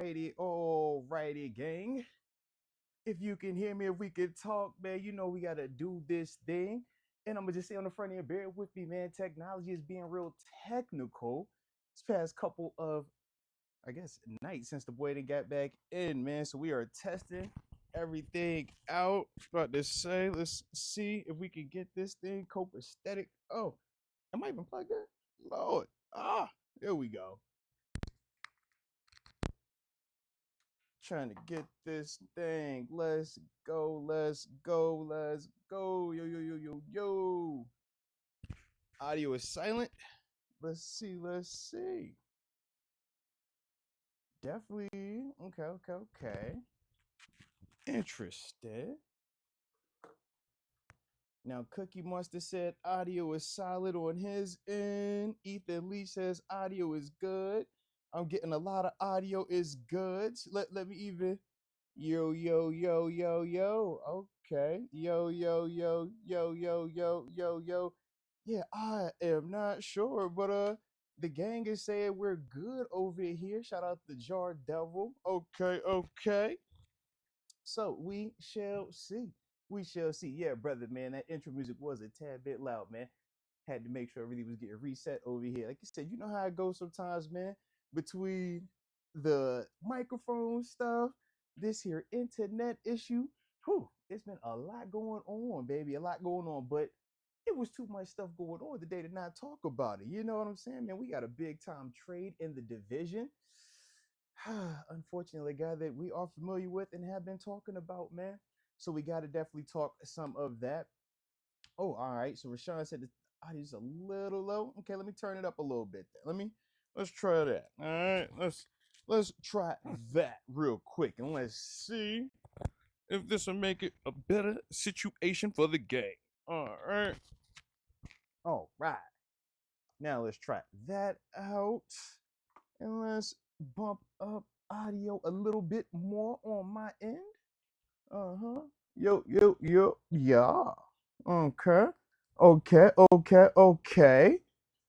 Alrighty, gang. If you can hear me, if we can talk, man, you know we gotta do this thing. And I'm gonna just say on the front end, bear with me, man. Technology is being real technical. This past couple of, I guess, nights since the boy didn't got back in, man. So we are testing everything out. About to say, let's see if we can get this thing copacetic. Oh, am I even plugged in? Lord, there we go. Trying to get this thing. Let's go, let's go, let's go. Yo, yo, yo, yo, yo. Audio is silent. Let's see, let's see. Definitely. Okay. Interested. Now, Cookie Monster said audio is solid on his end. Ethan Lee says audio is good. I'm getting a lot of audio is good. Let me even. Yo, yo, yo, yo, yo. Okay. Yo, yo, yo, yo, yo, yo, yo, yo. Yeah, I am not sure, but the gang is saying we're good over here. Shout out to Jar Devil. Okay. So we shall see. We shall see. Yeah, brother, man, that intro music was a tad bit loud, man. Had to make sure everything was getting reset over here. Like you said, you know how it goes sometimes, man. Between the microphone stuff, this here internet issue, it's been a lot going on, baby. A lot going on, but it was too much stuff going on today to not talk about it. You know what I'm saying, man? We got a big time trade in the division. Unfortunately, a guy that we are familiar with and have been talking about, man. So we got to definitely talk some of that. Oh, all right. So Rashawn said the audio's a little low. Okay, let me turn it up a little bit. Let's try that. All right, let's try that real quick and let's see if this will make it a better situation for the game. All right. All right. Now let's try that out and let's bump up audio a little bit more on my end. Uh-huh. Yo, yeah. Okay.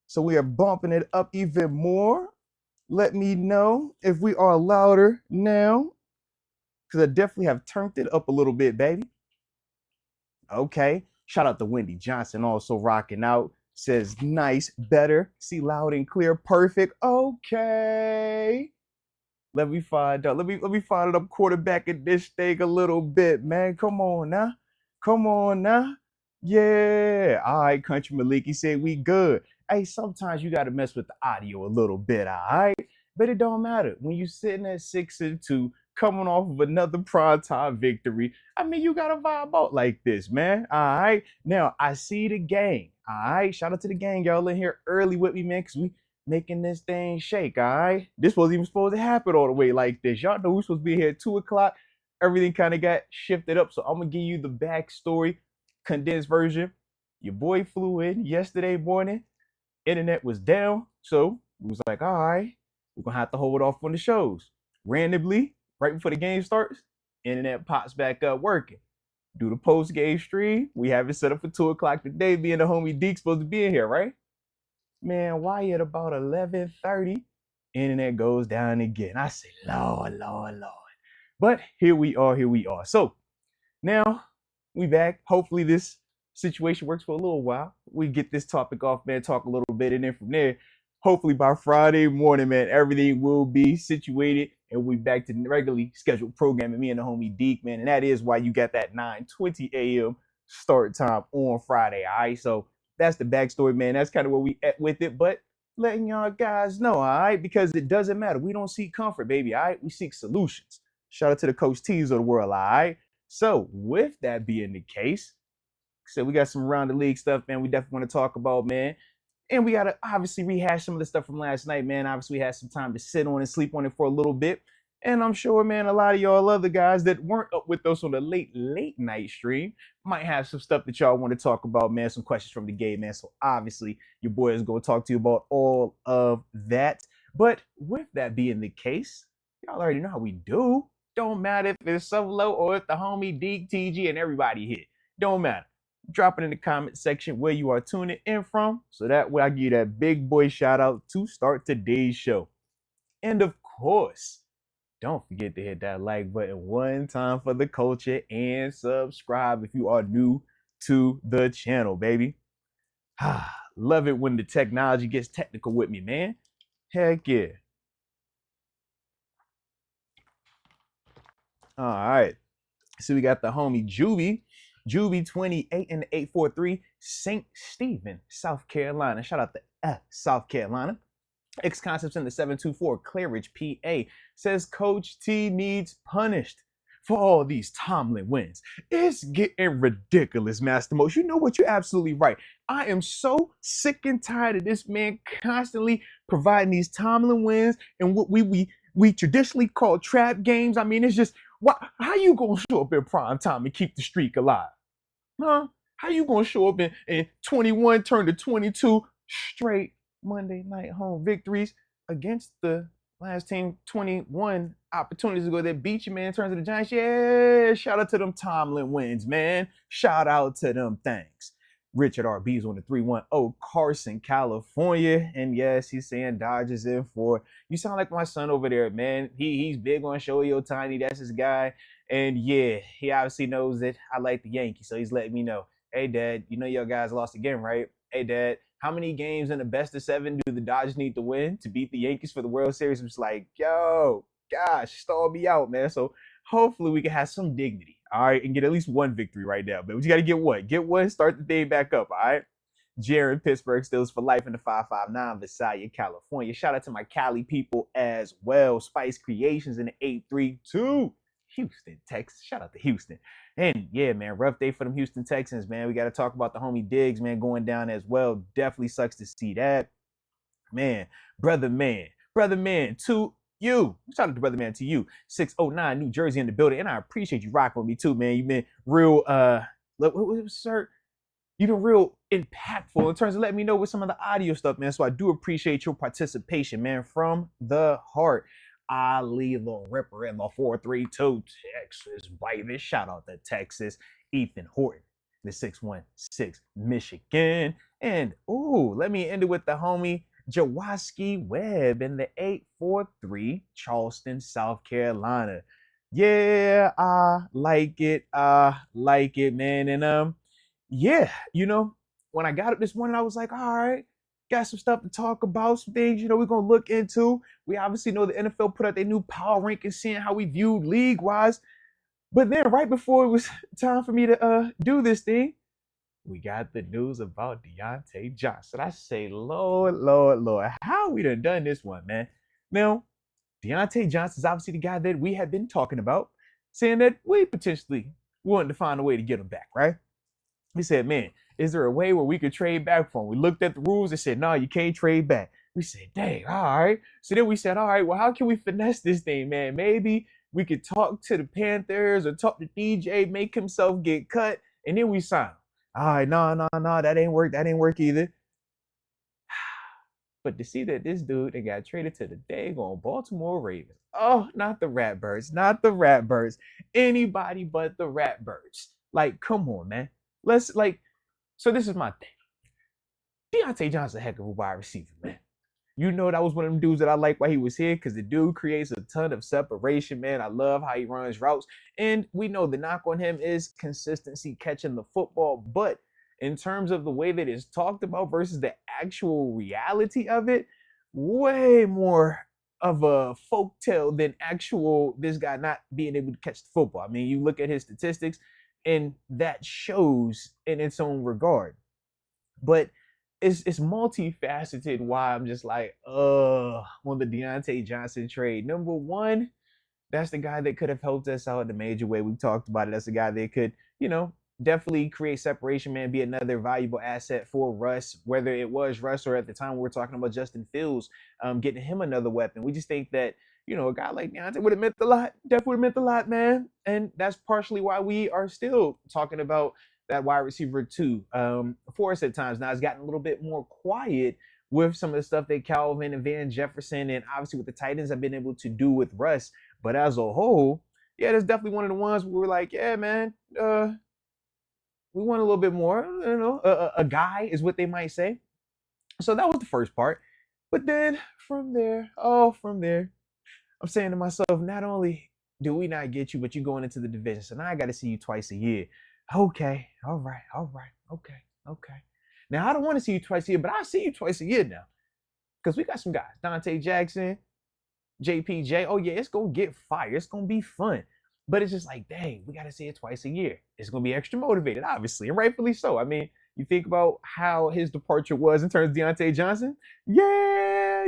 So we are bumping it up even more. Let me know if we are louder now, because I definitely have turned it up a little bit, baby. Okay. Shout out to Wendy Johnson, also rocking out. Says nice, better. See loud and clear, perfect. Okay. Let me find out. Let me find it up quarterbacking this thing a little bit, man. Come on now. Come on now. Yeah. All right, Country Maliki said we good. Hey, sometimes you gotta mess with the audio a little bit, all right? But it don't matter. When you sitting at 6-2, coming off of another primetime victory, I mean, you gotta vibe out like this, man. All right. Now I see the gang. All right. Shout out to the gang. Y'all in here early with me, man, because we making this thing shake, all right? This wasn't even supposed to happen all the way like this. Y'all know we're supposed to be here at 2 o'clock. Everything kind of got shifted up. So I'm going to give you the backstory, condensed version. Your boy flew in yesterday morning. Internet was down. So it was like, all right, we're going to have to hold off on the shows. Randomly, right before the game starts, internet pops back up working. Do the post-game stream. We have it set up for 2 o'clock today. Me and the homie Deke supposed to be in here, right? Man, why at about 11:30, internet goes down again. I say, Lord. But here we are. So now we back. Hopefully this situation works for a little while. We get this topic off, man, talk a little bit, and then from there, hopefully by Friday morning, man, everything will be situated and we'll be back to regularly scheduled programming. Me and the homie Deke, man, and that is why you got that 9:20 a.m. start time on Friday. All right, so that's the backstory, man. That's kind of where we at with it, but letting y'all guys know, all right, because it doesn't matter. We don't seek comfort, baby, all right? We seek solutions. Shout out to the Coach T's of the world, all right? So with that being the case, so we got some around the league stuff, man, we definitely want to talk about, man. And we got to obviously rehash some of the stuff from last night, man. Obviously, we had some time to sit on and sleep on it for a little bit. And I'm sure, man, a lot of y'all other guys that weren't up with us on the late night stream might have some stuff that y'all want to talk about, man. Some questions from the game, man. So obviously, your boy is going to talk to you about all of that. But with that being the case, y'all already know how we do. Don't matter if it's solo or if the homie Deke, TG, and everybody hit. Don't matter. Drop it in the comment section where you are tuning in from. So that way I give you that big boy shout out to start today's show. And of course, don't forget to hit that like button one time for the culture and subscribe if you are new to the channel, baby. Love it when the technology gets technical with me, man. Heck yeah. All right. So we got the homie Juvie 28 and 843, St. Stephen, South Carolina. Shout out to South Carolina. X Concepts in the 724, Claridge, PA, says Coach T needs punished for all these Tomlin wins. It's getting ridiculous, Master Moats. You know what? You're absolutely right. I am so sick and tired of this man constantly providing these Tomlin wins and what we traditionally call trap games. I mean, it's just, how you gonna show up in prime time and keep the streak alive? Huh? How you gonna show up in 21 turn to 22 straight Monday night home victories against the last team 21 opportunities ago that beat you, man, in terms of the Giants? Yeah, shout out to them Tomlin wins, man. Shout out to them things. Richard RB's on the 310, Carson, California. And yes, he's saying Dodgers in 4. You sound like my son over there, man. He's big on Shohei Ohtani. That's his guy. And yeah, he obviously knows that I like the Yankees. So he's letting me know, hey, Dad, you know your guys lost again, right? Hey, Dad, how many games in the best of 7 do the Dodgers need to win to beat the Yankees for the World Series? I'm just like, yo, gosh, stall me out, man. So hopefully we can have some dignity, all right, and get at least one victory right now. But you got to get what? Get one, start the day back up, all right? Jared, Pittsburgh Steelers for life in the 559, Visalia, California. Shout out to my Cali people as well. Spice Creations in the 832. Houston, Texas. Shout out to Houston. And yeah, man, rough day for them Houston Texans, man. We got to talk about the homie Diggs, man, going down as well. Definitely sucks to see that. Man, brother man, to you. Shout out to brother man to you. 609 New Jersey in the building. And I appreciate you rocking with me too, man. You've been real, sir? You've been real impactful in terms of letting me know with some of the audio stuff, man. So I do appreciate your participation, man, from the heart. Ali the Ripper in the 432 Texas, baby. Shout out to Texas. Ethan Horton, the 616 Michigan. And let me end it with the homie Jawaski Webb in the 843 Charleston, South Carolina. Yeah, I like it. Man. And yeah, when I got up this morning, I was like, all right, got some stuff to talk about, some things, we're going to look into. We obviously know the NFL put out their new power ranking, seeing how we viewed league-wise. But then right before it was time for me to do this thing, we got the news about Deontay Johnson. I say, Lord, how we done this one, man? Now, Deontay Johnson is obviously the guy that we have been talking about, saying that we potentially wanted to find a way to get him back, right? We said, man, is there a way where we could trade back from? We looked at the rules and said, no, you can't trade back. We said, dang, all right. So then we said, all right, well, how can we finesse this thing, man? Maybe we could talk to the Panthers or talk to DJ, make himself get cut, and then we sign him. All right, no, that ain't work. That ain't work either. But to see that this dude that got traded to the daggone Baltimore Ravens. Oh, not the Ratbirds. Anybody but the Ratbirds. Like, come on, man. So this is my thing. Deontay Johnson, heck of a wide receiver, man. That was one of them dudes that I like while he was here because the dude creates a ton of separation, man. I love how he runs routes. And we know the knock on him is consistency catching the football. But in terms of the way that it's talked about versus the actual reality of it, way more of a folktale than actual this guy not being able to catch the football. I mean, you look at his statistics, and that shows in its own regard. But it's multifaceted why I'm just like, on the Deontay Johnson trade. Number one, that's the guy that could have helped us out in a major way. We talked about it. That's the guy that could, definitely create separation, man, be another valuable asset for Russ, whether it was Russ or at the time we were talking about Justin Fields, getting him another weapon. We just think that, a guy like Deontay would have meant a lot. Definitely would have meant a lot, man. And that's partially why we are still talking about that wide receiver too. For us at times now, it's gotten a little bit more quiet with some of the stuff that Calvin and Van Jefferson and obviously what the Titans have been able to do with Russ. But as a whole, yeah, that's definitely one of the ones where we're like, yeah, man, we want a little bit more, a guy is what they might say. So that was the first part. But then from there, I'm saying to myself, not only do we not get you, but you going into the division. So now I got to see you twice a year. Okay. All right. All right. Okay. Okay. Now I don't want to see you twice a year, but I'll see you twice a year now. Because we got some guys. Dante Jackson, JPJ. Oh, yeah, it's going to get fire. It's going to be fun. But it's just like, dang, we got to see it twice a year. It's going to be extra motivated, obviously, and rightfully so. I mean, you think about how his departure was in terms of Deontay Johnson. Yeah.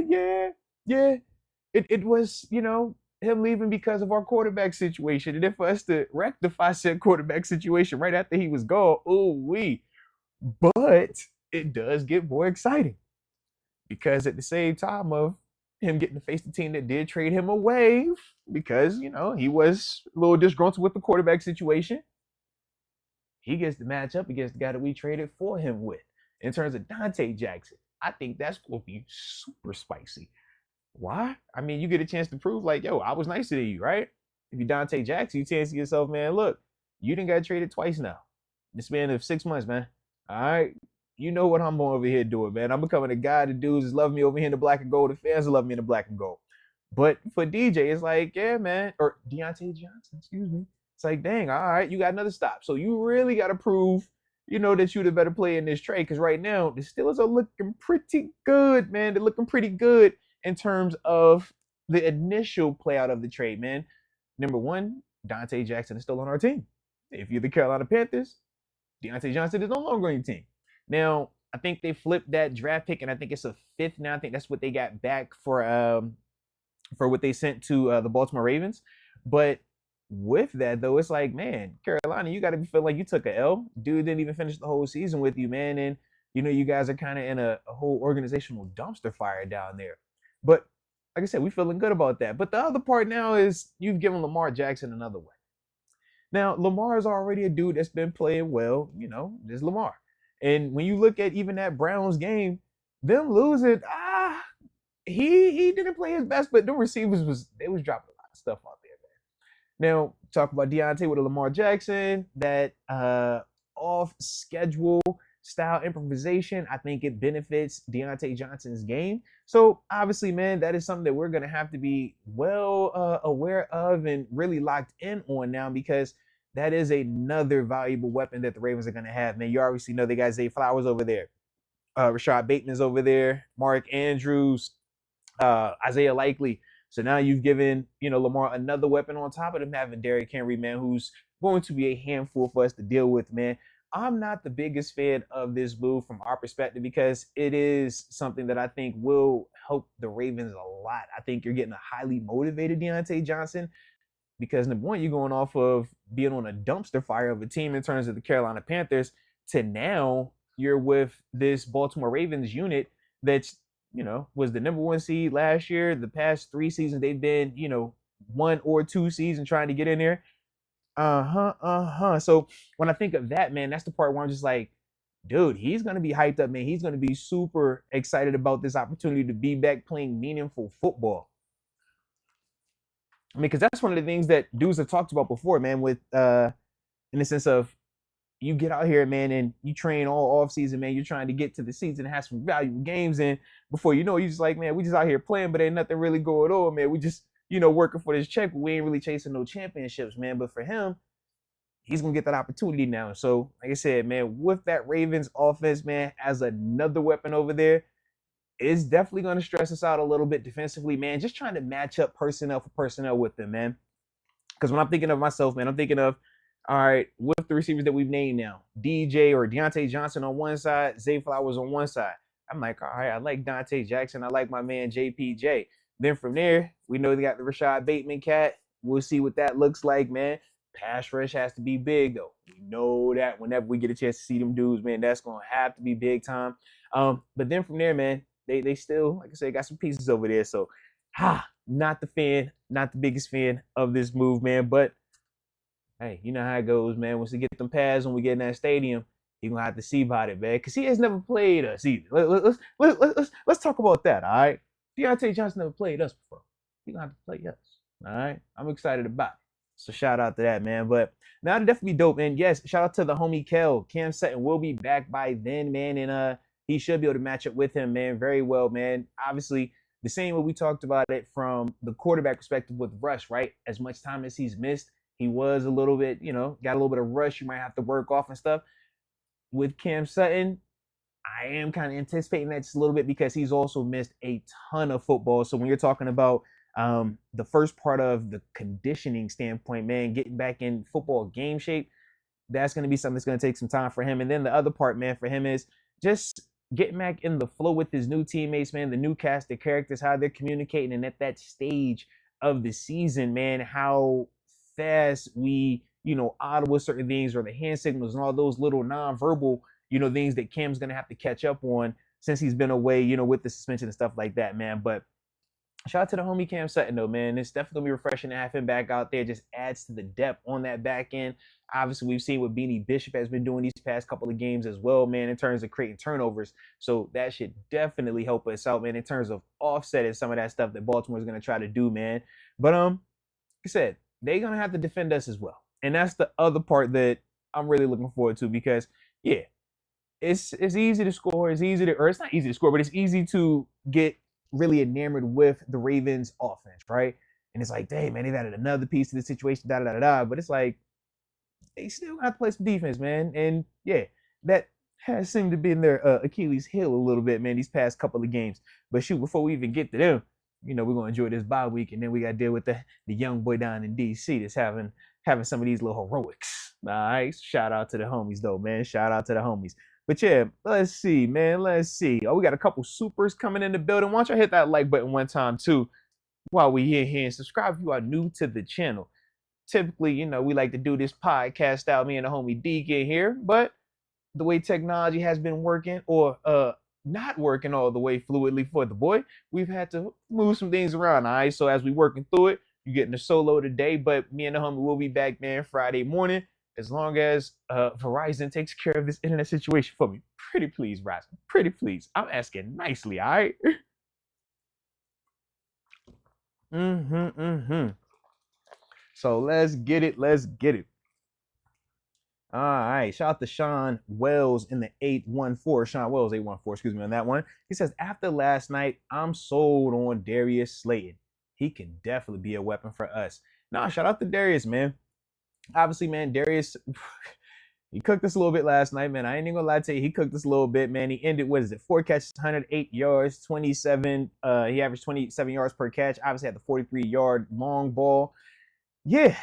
It was, him leaving because of our quarterback situation. And then for us to rectify said quarterback situation right after he was gone, but it does get more exciting. Because at the same time of him getting to face the team that did trade him away, because, he was a little disgruntled with the quarterback situation, he gets to match up against the guy that we traded for him with. In terms of Dante Jackson, I think that's going to be super spicy. Why? I mean, you get a chance to prove, like, yo, I was nicer to you, right? If you're Dante Jackson, you chance to yourself, man, look, you done got traded twice now. In the span of 6 months, man. All right? You know what I'm over here doing, man. I'm becoming a guy the dudes love me over here in the black and gold. The fans love me in the black and gold. But for DJ, it's like, yeah, man. Or Deontay Johnson, excuse me. It's like, dang, all right, you got another stop. So you really got to prove, that you're the better player in this trade. Because right now, the Steelers are looking pretty good, man. They're looking pretty good in terms of the initial play out of the trade, man. Number one, Dante Jackson is still on our team. If you're the Carolina Panthers, Deontay Johnson is no longer on your team. Now, I think they flipped that draft pick, and I think it's a 5th now. I think that's what they got back for what they sent to the Baltimore Ravens. But with that, though, it's like, man, Carolina, you got to feel like you took a L. Dude didn't even finish the whole season with you, man. And, you guys are kind of in a whole organizational dumpster fire down there. But like I said, we're feeling good about that. But the other part now is you've given Lamar Jackson another way. Now, Lamar is already a dude that's been playing well. There's Lamar. And when you look at even that Browns game, them losing, he didn't play his best, but the receivers was dropping a lot of stuff out there, man. Now, talk about Deontay with a Lamar Jackson, that off-schedule style improvisation, I think it benefits Deontay Johnson's game. So obviously, man, that is something that we're going to have to be well aware of and really locked in on now, because that is another valuable weapon that the Ravens are going to have, man. You obviously know they got Zay Flowers over there. Rashad Bateman's over there. Mark Andrews, Isaiah Likely. So now you've given, Lamar another weapon on top of them having Derrick Henry, man, who's going to be a handful for us to deal with, man. I'm not the biggest fan of this move from our perspective, because it is something that I think will help the Ravens a lot. I think you're getting a highly motivated Deontay Johnson, because number one, you're going off of being on a dumpster fire of a team in terms of the Carolina Panthers to now you're with this Baltimore Ravens unit that's, was the number 1 seed last year. The past 3 seasons, they've been, 1 or 2 seasons trying to get in there. So when I think of that, man, that's the part where I'm just like, dude, he's going to be hyped up, man. He's going to be super excited about this opportunity to be back playing meaningful football. I mean, because that's one of the things that dudes have talked about before, man, with in the sense of you get out here, man, and you train all off season, man. You're trying to get to the season and have some valuable games. And before you know, you're just like, man, we just out here playing, but ain't nothing really going on, man. We just, working for this check. We ain't really chasing no championships, man. But for him, he's going to get that opportunity now. So, like I said, man, with that Ravens offense, man, as another weapon over there, it's definitely going to stress us out a little bit defensively, man. Just trying to match up personnel for personnel with them, man. Because when I'm thinking of myself, man, I'm thinking of, all right, with the receivers that we've named now, DJ or Deontay Johnson on one side, Zay Flowers on one side. I'm like, all right, I like Dante Jackson. I like my man JPJ. Then from there, we know they got the Rashad Bateman cat. We'll see what that looks like, man. Pass rush has to be big, though. We know that whenever we get a chance to see them dudes, man, that's going to have to be big time. But then from there, man, they still, like I said, got some pieces over there. So, not the biggest fan of this move, man. But, hey, you know how it goes, man. Once we get them pads, when we get in that stadium, you're going to have to see about it, man. Because he has never played us either. Let's talk about that, all right? Deontay Johnson never played us before. He's going to have to play us, all right? I'm excited about it. So shout out to that, man. But now it'll definitely be dope. And yes, shout out to the homie Cam Sutton will be back by then, man. And he should be able to match up with him, man, very well, man. Obviously, The same way we talked about it from the quarterback perspective with Rush, right? As much time as he's missed, he was a little bit, got a little bit of rush. You might have to work off and stuff. With Cam Sutton, I am kind of anticipating that just a little bit because he's also missed a ton of football. So when you're talking about the first part of the conditioning standpoint, man, getting back in football game shape, that's going to be something that's going to take some time for him. And then the other part, man, for him is just getting back in the flow with his new teammates, man, the new cast of characters, how they're communicating. And at that stage of the season, man, how fast we, audible certain things or the hand signals and all those little nonverbal, things that Cam's going to have to catch up on since he's been away, with the suspension and stuff like that, man. But shout out to the homie Cam Sutton, though, man. It's definitely going to be refreshing to have him back out there. Just adds to the depth on that back end. Obviously, we've seen what Beanie Bishop has been doing these past couple of games as well, man, in terms of creating turnovers. So that should definitely help us out, man, in terms of offsetting some of that stuff that Baltimore's going to try to do, man. But like I said, they're going to have to defend us as well. And that's the other part that I'm really looking forward to because, yeah, it's easy to score. It's not easy to score, but it's easy to get really enamored with the Ravens offense, right? And it's like, dang, man, they've added another piece to the situation, da-da-da-da-da. But it's like, they still have to play some defense, man. And yeah, that has seemed to be in their Achilles heel a little bit, man, these past couple of games. But shoot, before we even get to them, we're going to enjoy this bye week. And then we got to deal with the young boy down in D.C. that's having some of these little heroics. All right, shout out to the homies, though, man. Shout out to the homies. But yeah, let's see, man. Let's see. Oh, we got a couple supers coming in the building. Why don't you hit that like button one time, too, while we here and subscribe if you are new to the channel. Typically, we like to do this podcast out, me and the homie D get here, but the way technology has been working or not working all the way fluidly for the boy, we've had to move some things around, all right? So as we working through it, you're getting a solo today, but me and the homie will be back, man, Friday morning, as long as Verizon takes care of this internet situation for me. Pretty please, Verizon. Pretty please. I'm asking nicely, all right? So let's get it. Let's get it. All right. Shout out to Sean Wells in the 814. Sean Wells, 814, excuse me on that one. He says, after last night, I'm sold on Darius Slayton. He can definitely be a weapon for us. Nah, shout out to Darius, man. Obviously, man, Darius, he cooked us a little bit last night, man. I ain't even gonna lie to you. He cooked us a little bit, man. He ended, 4 catches, 108 yards, 27. He averaged 27 yards per catch. Obviously had the 43-yard long ball. Yeah.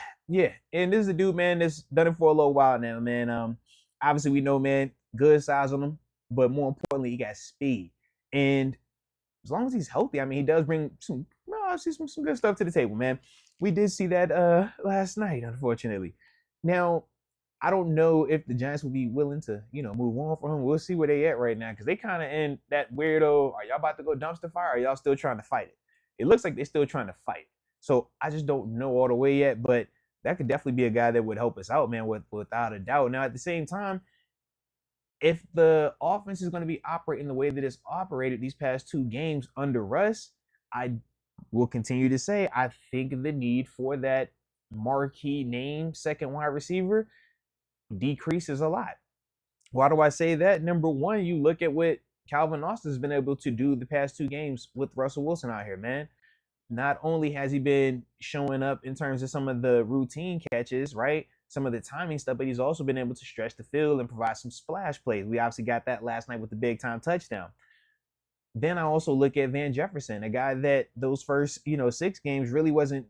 And this is a dude, man, that's done it for a little while now, man. Obviously we know, man, good size on him, but more importantly, he got speed. And as long as he's healthy, I mean, he does bring some good stuff to the table, man. We did see that last night, unfortunately. Now, I don't know if the Giants will be willing to, move on from him. We'll see where they at right now, because they kind of in that weirdo, are y'all about to go dumpster fire, or are y'all still trying to fight it? It looks like they're still trying to fight. So I just don't know all the way yet, but that could definitely be a guy that would help us out, man, without a doubt. Now, at the same time, if the offense is going to be operating the way that it's operated these past 2 games under Russ, I will continue to say I think the need for that marquee name second wide receiver decreases a lot. Why do I say that? Number one, you look at what Calvin Austin has been able to do the past 2 games with Russell Wilson out here, man. Not only has he been showing up in terms of some of the routine catches, right? Some of the timing stuff, but he's also been able to stretch the field and provide some splash plays. We obviously got that last night with the big time touchdown. Then I also look at Van Jefferson, a guy that those first, 6 games really wasn't,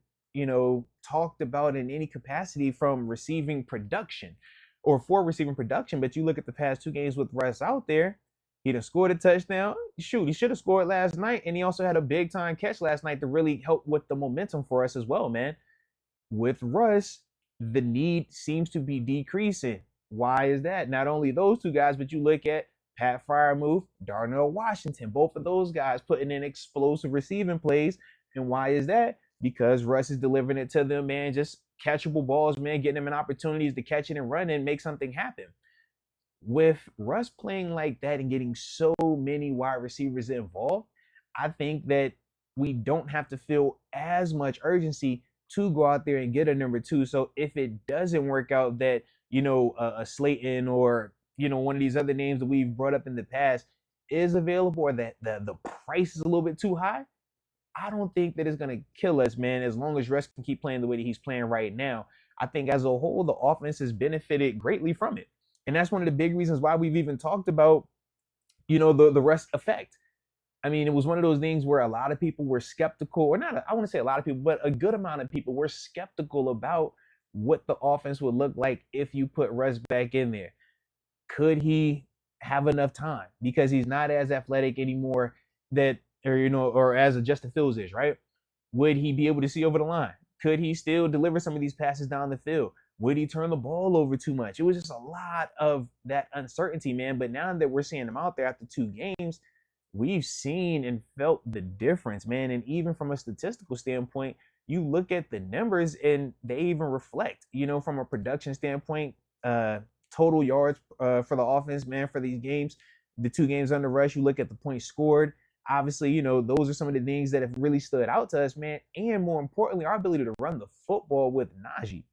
talked about in any capacity from receiving production or for receiving production. But you look at the past 2 games with Russ out there, he done scored a touchdown. Shoot, he should have scored last night. And he also had a big time catch last night to really help with the momentum for us as well, man. With Russ, the need seems to be decreasing. Why is that? Not only those 2 guys, but you look at Pat Freiermuth, Darnell Washington, both of those guys putting in explosive receiving plays. And why is that? Because Russ is delivering it to them, man. Just catchable balls, man, getting them an opportunities to catch it and run and make something happen. With Russ playing like that and getting so many wide receivers involved, I think that we don't have to feel as much urgency to go out there and get a number 2. So if it doesn't work out that, a Slayton or, one of these other names that we've brought up in the past is available, or that the price is a little bit too high, I don't think that it's going to kill us, man, as long as Russ can keep playing the way that he's playing right now. I think as a whole, the offense has benefited greatly from it. And that's one of the big reasons why we've even talked about, the Russ effect. I mean, it was one of those things where a lot of people were skeptical, or not, I want to say a lot of people, but a good amount of people were skeptical about what the offense would look like if you put Russ back in there. Could he have enough time? Because he's not as athletic anymore or as a Justin Fields is, right? Would he be able to see over the line? Could he still deliver some of these passes down the field? Would he turn the ball over too much? It was just a lot of that uncertainty, man. But now that we're seeing him out there after 2 games, we've seen and felt the difference, man. And even from a statistical standpoint, you look at the numbers and they even reflect, from a production standpoint, total yards for the offense, man, for these games, the 2 games under Rush, you look at the points scored. Obviously, those are some of the things that have really stood out to us, man. And more importantly, our ability to run the football with Najee.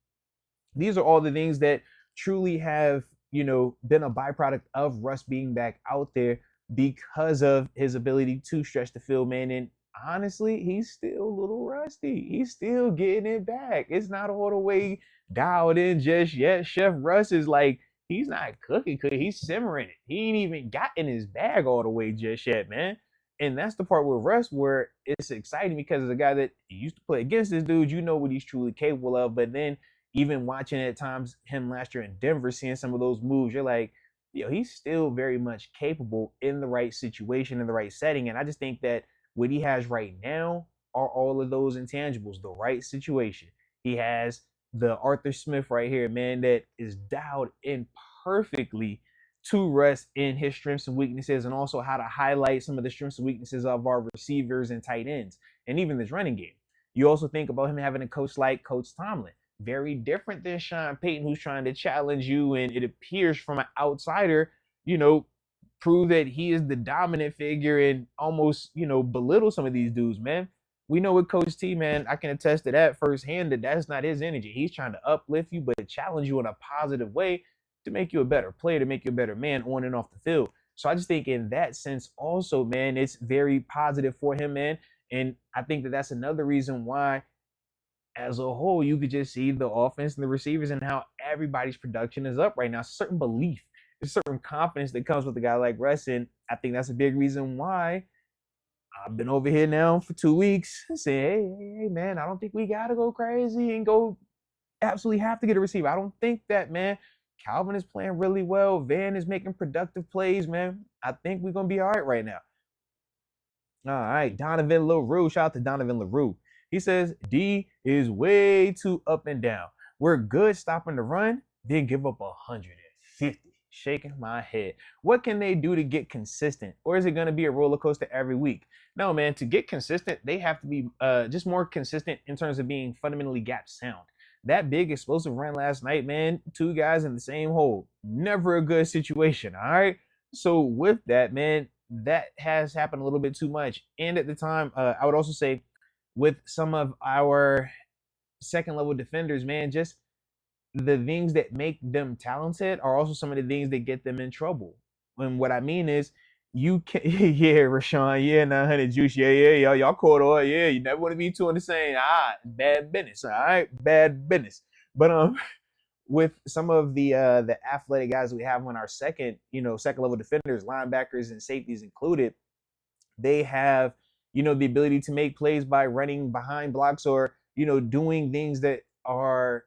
These are all the things that truly have, been a byproduct of Russ being back out there because of his ability to stretch the field, man. And honestly, he's still a little rusty. He's still getting it back. It's not all the way dialed in just yet. Chef Russ is like, he's not cooking. He's simmering it. He ain't even got in his bag all the way just yet, man. And that's the part with Russ where it's exciting because as a guy that used to play against this dude, what he's truly capable of. But then even watching at times him last year in Denver, seeing some of those moves, you're like, he's still very much capable in the right situation, in the right setting. And I just think that what he has right now are all of those intangibles, the right situation. He has the Arthur Smith right here, man, that is dialed in perfectly to Russ in his strengths and weaknesses, and also how to highlight some of the strengths and weaknesses of our receivers and tight ends, and even this running game. You also think about him having a coach like Coach Tomlin. Very different than Sean Payton, who's trying to challenge you, and it appears from an outsider, prove that he is the dominant figure and almost, belittle some of these dudes, man. We know with Coach T, man, I can attest to that firsthand, that's not his energy. He's trying to uplift you, but challenge you in a positive way to make you a better player, to make you a better man on and off the field. So I just think in that sense also, man, it's very positive for him, man. And I think that that's another reason why, as a whole, you could just see the offense and the receivers and how everybody's production is up right now. Certain belief, a certain confidence that comes with a guy like Russ. And I think that's a big reason why I've been over here now for 2 weeks saying, hey, man, I don't think we got to go crazy and go absolutely have to get a receiver. I don't think that, man. Calvin is playing really well. Van is making productive plays, man. I think we're going to be all right now. All right, Donovan LaRue. Shout out to Donovan LaRue. He says, D is way too up and down. We're good stopping the run, then give up 150. Shaking my head. What can they do to get consistent? Or is it going to be a roller coaster every week? No, man, to get consistent, they have to be just more consistent in terms of being fundamentally gap sound. That big explosive run last night, man, 2 guys in the same hole. Never a good situation, all right? So with that, man, that has happened a little bit too much. And at the time, I would also say with some of our second level defenders, man, just the things that make them talented are also some of the things that get them in trouble. And what I mean is, you can, yeah, Rashawn, yeah, 900 juice, yeah, y'all caught on, yeah, you never want to be two in the same, bad business, all right, bad business. But with some of the athletic guys we have on our second level defenders, linebackers and safeties included, they have, the ability to make plays by running behind blocks or, doing things that are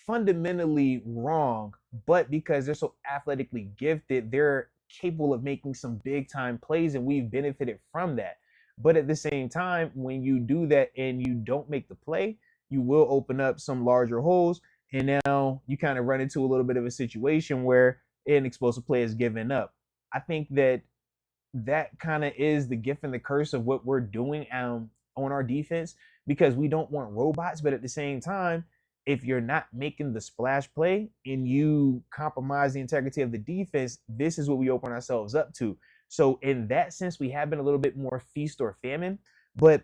fundamentally wrong, but because they're so athletically gifted, they're capable of making some big time plays, and we've benefited from that. But at the same time, when you do that and you don't make the play, you will open up some larger holes, and now you kind of run into a little bit of a situation where an explosive play is given up. I think that kind of is the gift and the curse of what we're doing on our defense, because we don't want robots, but at the same time, if you're not making the splash play and you compromise the integrity of the defense, this is what we open ourselves up to. So in that sense, we have been a little bit more feast or famine. But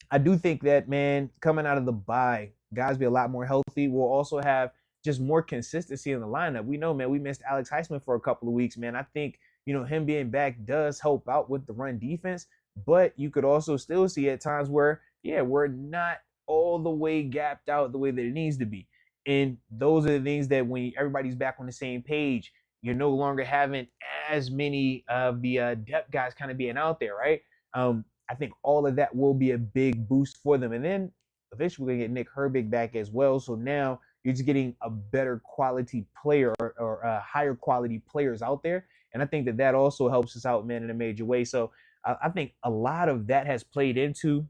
I do think that, man, coming out of the bye, guys be a lot more healthy. We'll also have just more consistency in the lineup. We know, man, we missed Alex Heisman for a couple of weeks, man. I think, him being back does help out with the run defense. But you could also still see at times where, yeah, we're not all the way gapped out the way that it needs to be. And those are the things that when everybody's back on the same page, you're no longer having as many of the depth guys kind of being out there, right? I think all of that will be a big boost for them. And then eventually we're gonna get Nick Herbig back as well. So now you're just getting a better quality player or higher quality players out there. And I think that that also helps us out, man, in a major way. So I think a lot of that has played into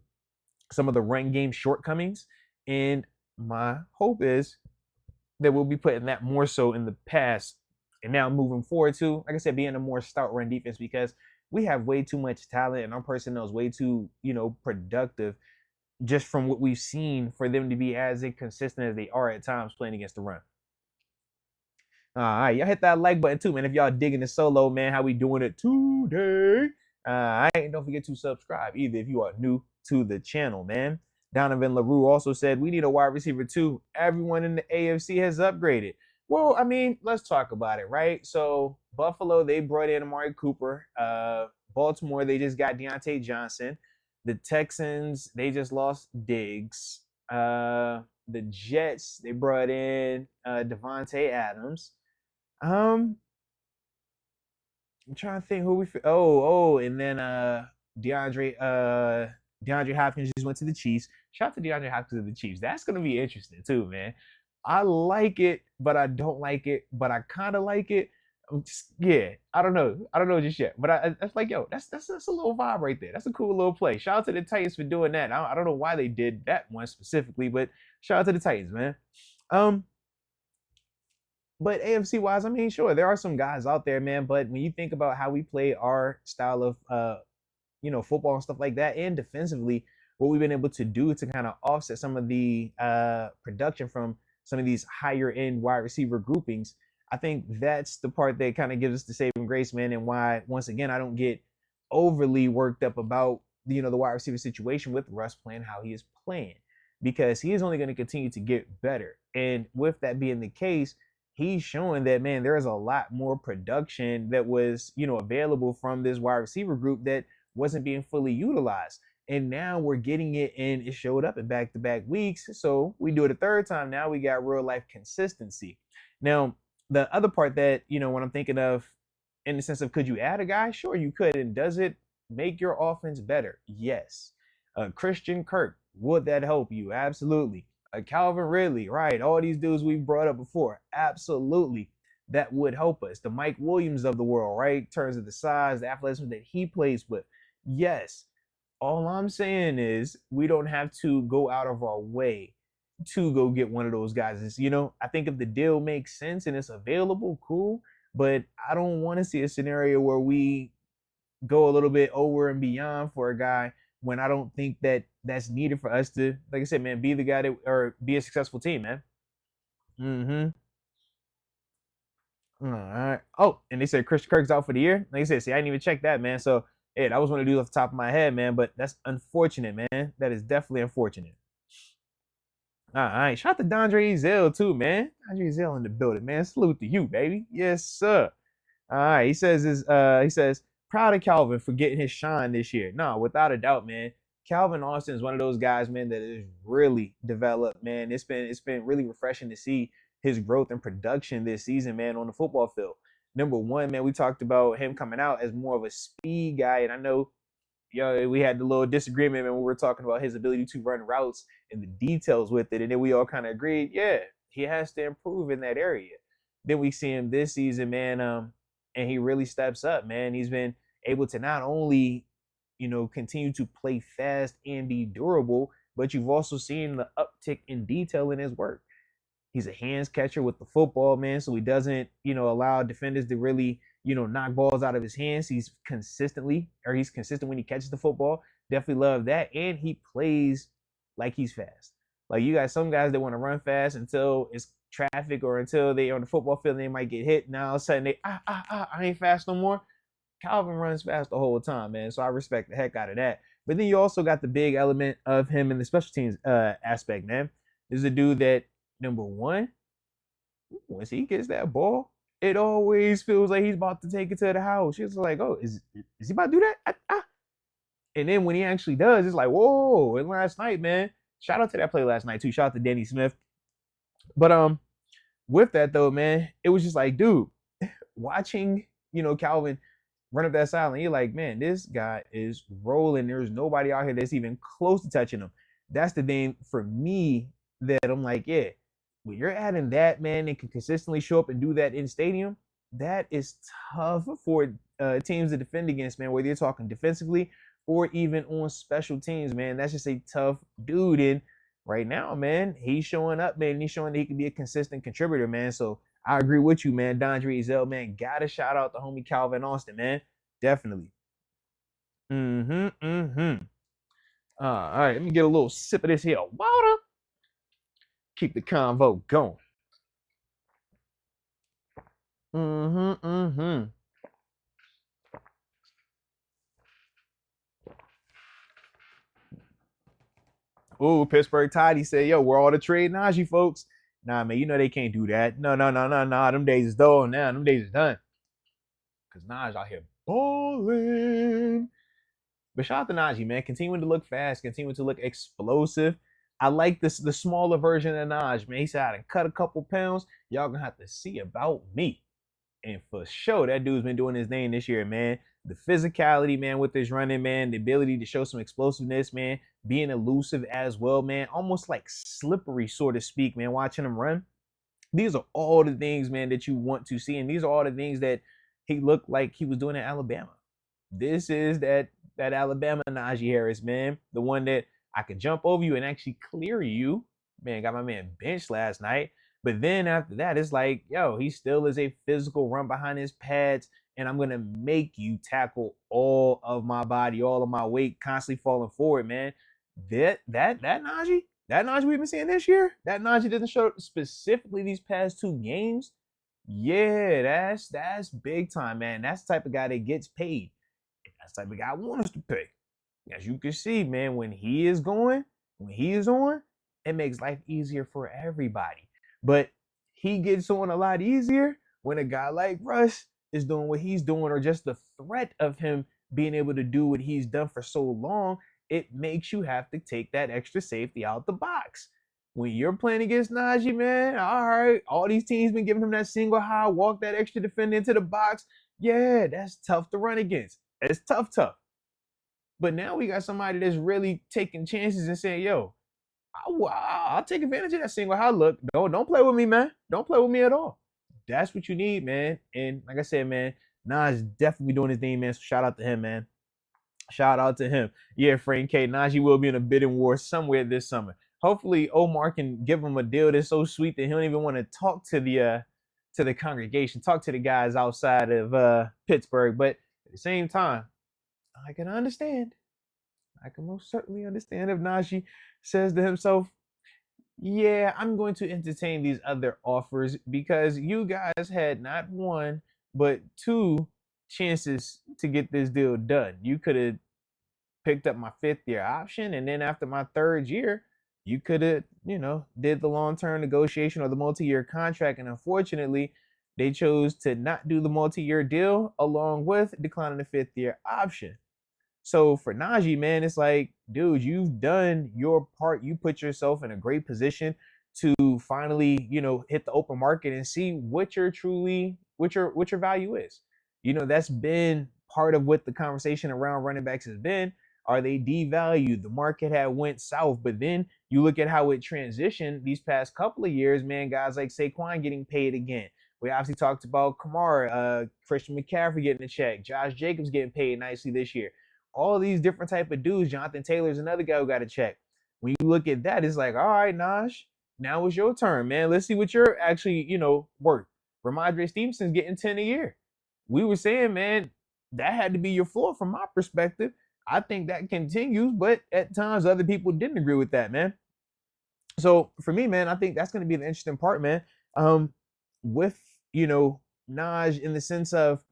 some of the run game shortcomings. And my hope is that we'll be putting that more so in the past and now moving forward to, like I said, being a more stout run defense, because we have way too much talent and our personnel is way too, productive just from what we've seen for them to be as inconsistent as they are at times playing against the run. All right, y'all hit that like button too, man. If y'all digging the solo, man, how we doing it today? And don't forget to subscribe either if you are new to the channel, man. Donovan LaRue also said we need a wide receiver too. Everyone in the AFC has upgraded. Well, I mean, let's talk about it, right? So Buffalo, they brought in Amari Cooper. Baltimore, they just got Deontay Johnson. The Texans, they just lost Diggs. The Jets, they brought in Devontae Adams. I'm trying to think who we. And then DeAndre Hopkins just went to the Chiefs. Shout out to DeAndre Hopkins to the Chiefs. That's gonna be interesting too, man. I like it, but I don't like it, but I kind of like it. I don't know just yet, but that's like, yo, that's a little vibe right there. That's a cool little play. Shout out to the Titans for doing that. I don't know why they did that one specifically, but shout out to the Titans, man. But AFC wise, I mean, sure, there are some guys out there, man. But when you think about how we play our style of, football and stuff like that, and defensively, what we've been able to do to kind of offset some of the production from some of these higher end wide receiver groupings, I think that's the part that kind of gives us the saving grace, man. And why, once again, I don't get overly worked up about, the wide receiver situation with Russ playing how he is playing, because he is only going to continue to get better. And with that being the case, he's showing that, man, there is a lot more production that was, available from this wide receiver group that wasn't being fully utilized. And now we're getting it, and it showed up in back-to-back weeks. So we do it a third time. Now we got real life consistency. Now, the other part that, when I'm thinking of in the sense of, could you add a guy? Sure, you could. And does it make your offense better? Yes. Christian Kirk, would that help you? Absolutely. Calvin Ridley, right? All these dudes we've brought up before, absolutely, that would help us. The Mike Williams of the world, right? In terms of the size, the athleticism that he plays with, yes. All I'm saying is we don't have to go out of our way to go get one of those guys. It's, I think if the deal makes sense and it's available, cool. But I don't want to see a scenario where we go a little bit over and beyond for a guy when I don't think that that's needed for us to, like I said, man, be the guy that, or be a successful team, man. All right. Oh, and they said Christian Kirk's out for the year. Like I said, see, I didn't even check that, man. So, hey, that was one of the dudes off the top of my head, man. But that's unfortunate, man. That is definitely unfortunate. All right. Shout out to Dondre Ezell, too, man. Dondre Ezell in the building, man. Salute to you, baby. Yes, sir. All right. He says, proud of Calvin for getting his shine this year. No, without a doubt, man. Calvin Austin is one of those guys, man, that is really developed, man. It's been really refreshing to see his growth and production this season, man, on the football field. Number one, man, we talked about him coming out as more of a speed guy, and I know, we had the little disagreement when we were talking about his ability to run routes and the details with it, and then we all kind of agreed, yeah, he has to improve in that area. Then we see him this season, man, and he really steps up, man. He's been able to not only, continue to play fast and be durable, but you've also seen the uptick in detail in his work. He's a hands catcher with the football, man, so he doesn't, allow defenders to really, knock balls out of his hands. He's consistent when he catches the football. Definitely love that. And he plays like he's fast. Like, you got some guys that want to run fast until it's traffic or until they on the football field and they might get hit. Now all of a sudden I ain't fast no more. Calvin runs fast the whole time, man. So I respect the heck out of that. But then you also got the big element of him in the special teams aspect, man. This is a dude that, number one, once he gets that ball, it always feels like he's about to take it to the house. She's like, oh, is he about to do that? And then when he actually does, it's like, whoa. And last night, man, shout out to that play last night too. Shout out to Danny Smith. But with that though, man, it was just like, dude, watching, Calvin run up that sideline, you're like, man, this guy is rolling. There's nobody out here that's even close to touching him. That's the thing for me that I'm like, yeah, when you're adding that, man, and can consistently show up and do that in stadium, that is tough for teams to defend against, man, whether you're talking defensively or even on special teams, man. That's just a tough dude. And right now, man, he's showing up, man. And he's showing that he can be a consistent contributor, man. So I agree with you, man. Dondre Zell, man, gotta shout out the homie Calvin Austin, man. Definitely. All right, let me get a little sip of this here water. Keep the convo going. Oh, Pittsburgh Toddy said, yo, we're all the trade Najee folks. Nah, man, they can't do that. No. Them days is done now. Them days is done. Because Najee out here balling. But shout out to Najee, man. Continuing to look fast, continuing to look explosive. I like this, the smaller version of Najee, man. He said, I done cut a couple pounds. Y'all gonna have to see about me. And for sure, that dude's been doing his thing this year, man. The physicality, man, with his running, man. The ability to show some explosiveness, man. Being elusive as well, man. Almost like slippery, so to speak, man. Watching him run. These are all the things, man, that you want to see. And these are all the things that he looked like he was doing in Alabama. This is that Alabama Najee Harris, man. The one that I could jump over you and actually clear you. Man, got my man benched last night. But then after that, it's like, yo, he still is a physical run behind his pads, and I'm going to make you tackle all of my body, all of my weight, constantly falling forward, man. That Najee we've been seeing this year, that Najee doesn't show specifically these past 2 games. Yeah, that's big time, man. That's the type of guy that gets paid. That's the type of guy I want us to pay. As you can see, man, when he is on, it makes life easier for everybody. But he gets on a lot easier when a guy like Russ is doing what he's doing, or just the threat of him being able to do what he's done for so long. It makes you have to take that extra safety out the box. When you're playing against Najee, man, all right, all these teams been giving him that single high, walk that extra defender into the box. Yeah, that's tough to run against. It's tough. But now we got somebody that's really taking chances and saying, yo, I'll take advantage of that single high look. Don't play with me, man. Don't play with me at all. That's what you need, man. And like I said, man, Nas definitely doing his thing, man. So shout out to him, man. Shout out to him. Yeah, Frank K. Najee will be in a bidding war somewhere this summer. Hopefully, Omar can give him a deal that's so sweet that he don't even want to talk to the congregation, talk to the guys outside of Pittsburgh. But at the same time, I can understand. I can most certainly understand if Najee says to himself, yeah, I'm going to entertain these other offers because you guys had not 1, but 2 chances to get this deal done. You could have picked up my 5th year option, and then after my 3rd year, you could have, did the long-term negotiation or the multi-year contract. And unfortunately, they chose to not do the multi-year deal along with declining the 5th year option. So for Najee, man, it's like, dude, you've done your part. You put yourself in a great position to finally, hit the open market and see what your value is. That's been part of what the conversation around running backs has been. Are they devalued? The market had went south, but then you look at how it transitioned these past couple of years, man. Guys like Saquon getting paid again. We obviously talked about Kamara, Christian McCaffrey getting a check, Josh Jacobs getting paid nicely this year. All these different type of dudes. Jonathan Taylor's another guy who got a check. When you look at that, it's like, all right, Naj, now it's your turn, man. Let's see what you're actually, worth. Ramondre Stevenson's getting 10 a year. We were saying, man, that had to be your floor from my perspective. I think that continues, but at times other people didn't agree with that, man. So for me, man, I think that's going to be the interesting part, man. With, Naj, in the sense of,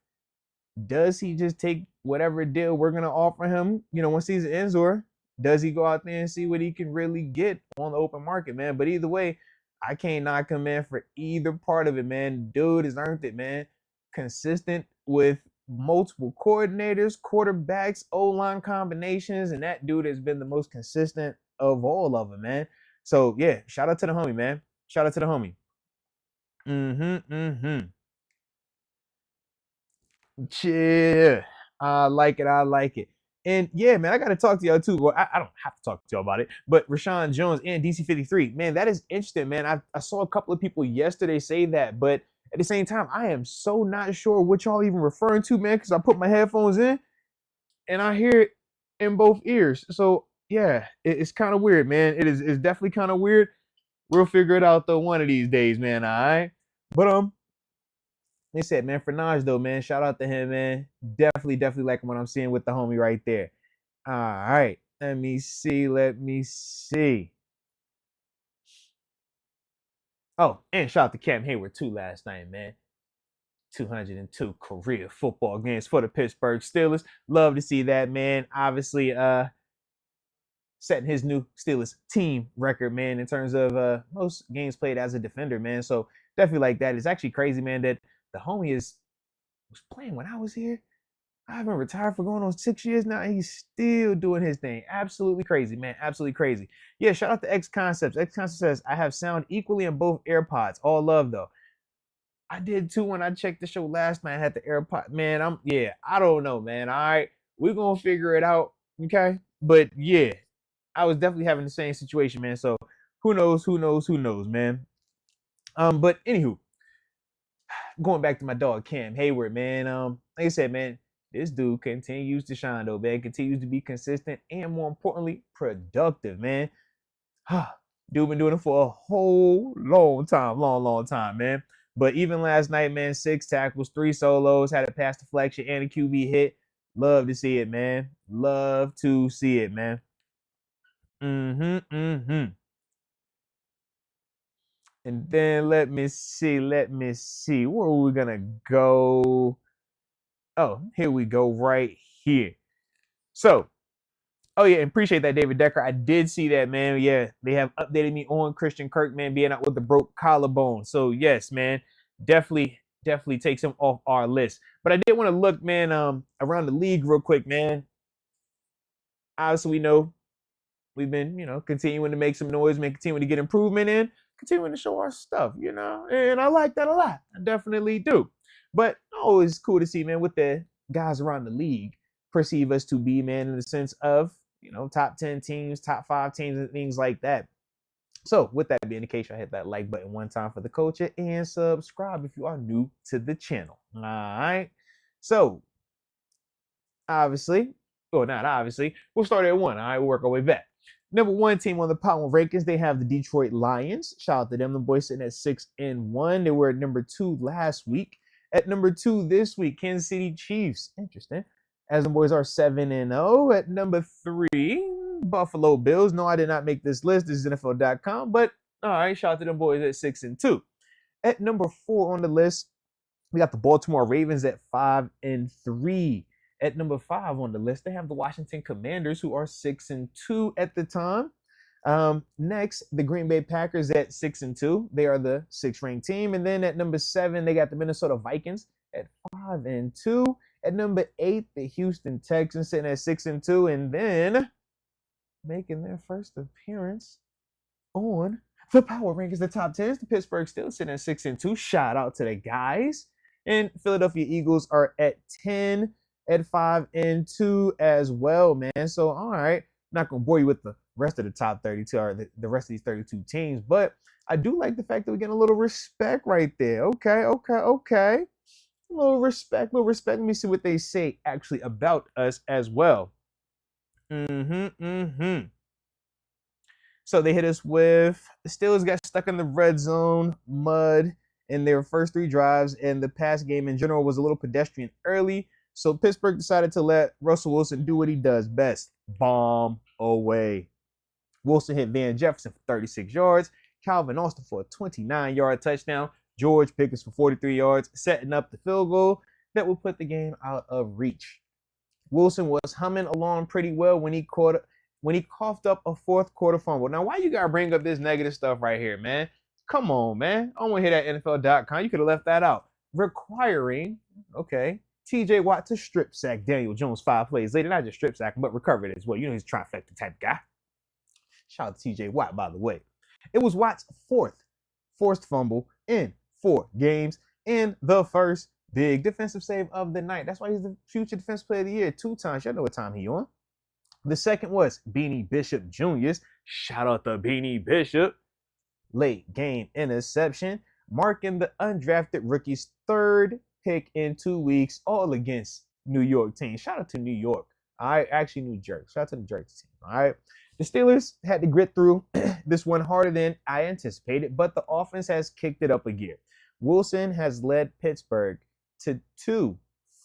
does he just take whatever deal we're going to offer him, once season ends, or does he go out there and see what he can really get on the open market, man? But either way, I can't knock him, man, for either part of it, man. Dude has earned it, man. Consistent with multiple coordinators, quarterbacks, O-line combinations, and that dude has been the most consistent of all of them, man. So yeah, shout out to the homie, man. Shout out to the homie. Yeah, I like it. I like it. And yeah, man, I got to talk to y'all too. Well, I don't have to talk to y'all about it, but Rashawn Jones and DC-53, man, that is interesting, man. I saw a couple of people yesterday say that, but at the same time, I am so not sure what y'all even referring to, man, because I put my headphones in and I hear it in both ears. So yeah, it's kind of weird, man. It's definitely kind of weird. We'll figure it out though one of these days, man. All right, but they said, man, for Naj though, man, shout out to him, man. Definitely like what I'm seeing with the homie right there. All right, let me see. Oh, and shout out to Cam Hayward too last night, man. 202 career football games for the Pittsburgh Steelers. Love to see that, man. Obviously, setting his new Steelers team record, man, in terms of most games played as a defender, man. So definitely like that. It's actually crazy, man, that the homie was playing when I was here. I've been retired for going on 6 years now, and he's still doing his thing. Absolutely crazy, man. Absolutely crazy. Yeah, shout out to X Concepts. X Concepts says, I have sound equally in both AirPods. All love, though. I did too when I checked the show last night. I had the AirPod. Man, I don't know, man. All right, we're going to figure it out, okay? But yeah, I was definitely having the same situation, man. So who knows, man. But anywho, going back to my dog Cam Hayward, man. Like I said, man, this dude continues to shine though, man. Continues to be consistent and more importantly, productive, man. Dude been doing it for a whole long time, man. But even last night, man, 6 tackles, 3 solos, had a pass deflection and a QB hit. Love to see it, man. Love to see it, man. And then let me see. Where are we gonna go? Oh, here we go, right here. So, oh yeah, appreciate that, David Decker. I did see that, man. Yeah, they have updated me on Christian Kirk, man, being out with the broke collarbone. So yes, man, definitely takes him off our list. But I did want to look, man, around the league real quick, man. Obviously, we know we've been, continuing to make some noise, man, continuing to get improvement in, continuing to show our stuff, and I like that a lot. I definitely do. But always cool to see, man, what the guys around the league perceive us to be, man, in the sense of, top 10 teams, top 5 teams, and things like that. So with that being the case, I hit that like button one time for the culture and subscribe if you are new to the channel. All right. So obviously, or not obviously, we'll start at 1. All right, we'll work our way back. Number 1 team on the power rankings, they have the Detroit Lions. Shout out to them. The boys sitting at 6-1. They were at number 2 last week. At number 2 this week, Kansas City Chiefs. Interesting. As the boys are 7-0. At number 3, Buffalo Bills. No, I did not make this list. This is NFL.com. But all right, shout out to them boys at 6-2. At number 4 on the list, we got the Baltimore Ravens at 5-3. At number 5 on the list, they have the Washington Commanders, who are 6-2 at the time. Next, the Green Bay Packers at 6-2. They are the 6th ranked team. And then at number 7, they got the Minnesota Vikings at 5-2. At number 8, the Houston Texans sitting at 6-2. And then making their first appearance on the Power Rankings, the top 10s, the Pittsburgh Steelers sitting at 6-2. Shout out to the guys. And Philadelphia Eagles are at 10 at 5-2 as well, man. So, all right, not gonna bore you with the rest of the top 32 or the rest of these 32 teams, but I do like the fact that we're getting a little respect right there. Okay. A little respect. Let me see what they say actually about us as well. So they hit us with the Steelers got stuck in the red zone mud in their first 3 drives, and the pass game in general was a little pedestrian early. So Pittsburgh decided to let Russell Wilson do what he does best, bomb away. Wilson hit Van Jefferson for 36 yards, Calvin Austin for a 29-yard touchdown, George Pickens for 43 yards, setting up the field goal that will put the game out of reach. Wilson was humming along pretty well when he coughed up a 4th quarter fumble. Now, why you gotta bring up this negative stuff right here, man? Come on, man. I don't want to hear that NFL.com. You could have left that out. Requiring, TJ Watt to strip sack Daniel Jones 5 plays later. Not just strip sack, but recovered as well. You know he's a trifecta type guy. Shout out to TJ Watt, by the way. It was Watt's fourth forced fumble in 4 games in the first big defensive save of the night. That's why he's the future defensive player of the year 2 times. Y'all know what time he on. The second was Beanie Bishop Jr.'s. Shout out to Beanie Bishop. Late game interception, marking the undrafted rookie's 3rd pick in 2 weeks, all against New York teams. Shout out to New York. All right, actually New Jersey. Shout out to the Jersey team. All right. The Steelers had to grit through this one harder than I anticipated, but the offense has kicked it up a gear. Wilson has led Pittsburgh to 2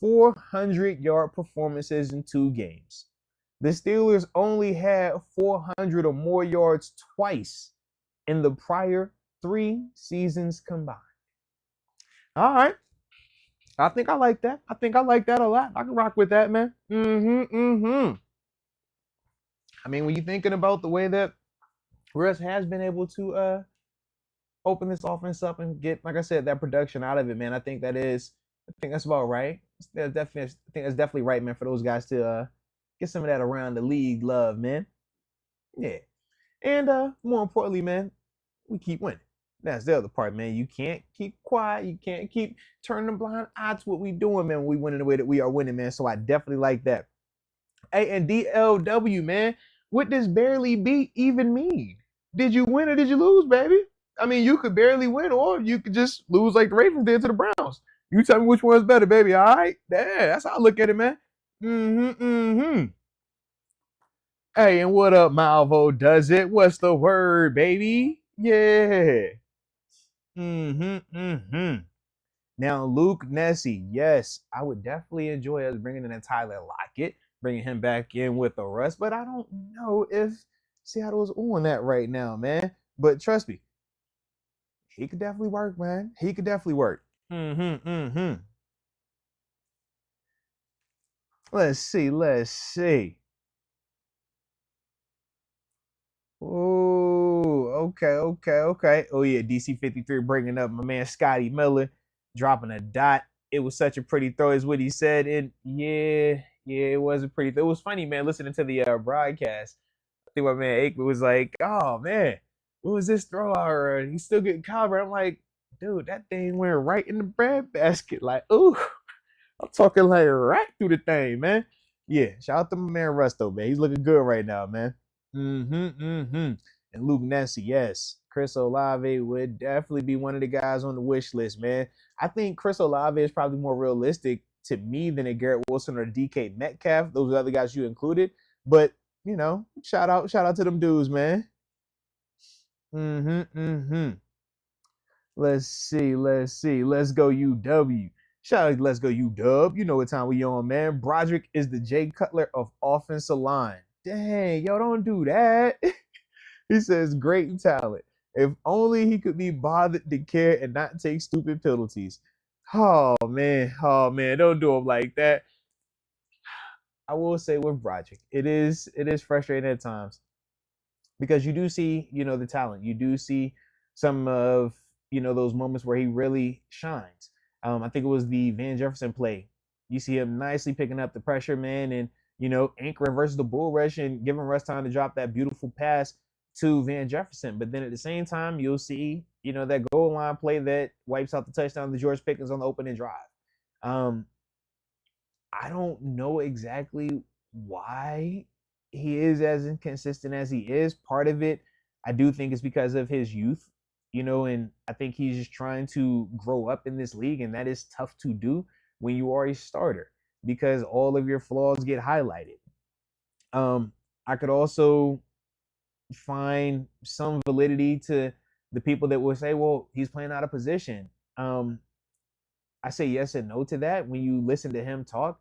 400-yard performances in 2 games. The Steelers only had 400 or more yards twice in the prior 3 seasons combined. All right. I think I like that. I think I like that a lot. I can rock with that, man. I mean, when you're thinking about the way that Russ has been able to open this offense up and get, like I said, that production out of it, man, I think that's about right. I think that's definitely right, man, for those guys to get some of that around the league love, man. Yeah. And more importantly, man, we keep winning. That's the other part, man. You can't keep quiet. You can't keep turning a blind eye to what we doing, man, when we winning the way that we are winning, man. So I definitely like that. Hey, and DLW, man, what does barely beat even mean? Did you win or did you lose, baby? I mean, you could barely win or you could just lose like the Ravens did to the Browns. You tell me which one's better, baby, all right? Yeah, that's how I look at it, man. Hey, and what up, Malvo does it? What's the word, baby? Yeah. Now, Luke Nessie, yes, I would definitely enjoy us bringing in Tyler Lockett, bringing him back in with the rest, but I don't know if Seattle's on that right now, man. But trust me, he could definitely work, man. He could definitely work. Let's see. Oh, okay. Oh, yeah, DC-53 bringing up my man Scotty Miller, dropping a dot. It was such a pretty throw is what he said. And yeah, it was a pretty throw. It was funny, man, listening to the broadcast. I think my man Aikman was like, oh, man, what was this throw? Or he's still getting covered. I'm like, dude, that thing went right in the bread basket. Like, ooh, I'm talking like right through the thing, man. Yeah, shout out to my man Rusto, man. He's looking good right now, man. And Luke Nessie, yes. Chris Olave would definitely be one of the guys on the wish list, man. I think Chris Olave is probably more realistic to me than a Garrett Wilson or DK Metcalf. Those are the other guys you included. But, you know, shout out to them dudes, man. Let's see. Let's go UW. Shout out, let's go UW. You know what time we on, man. Broderick is the Jay Cutler of offensive line. Dang, yo, don't do that. He says, great talent. If only he could be bothered to care and not take stupid penalties. Oh, man, don't do him like that. I will say with Broderick, it is frustrating at times because you do see, you know, the talent. You do see some of, you know, those moments where he really shines. I think it was the Van Jefferson play. You see him nicely picking up the pressure, man, and, you know, anchoring versus the bull rush and giving Russ time to drop that beautiful pass to Van Jefferson. But then at the same time, you'll see, you know, that goal line play that wipes out the touchdown to George Pickens on the opening drive. I don't know exactly why he is as inconsistent as he is. Part of it, I do think, is because of his youth, you know, and I think he's just trying to grow up in this league, and that is tough to do when you are a starter because all of your flaws get highlighted. I could also find some validity to the people that will say, well, he's playing out of position. I say yes and no to that. When you listen to him talk,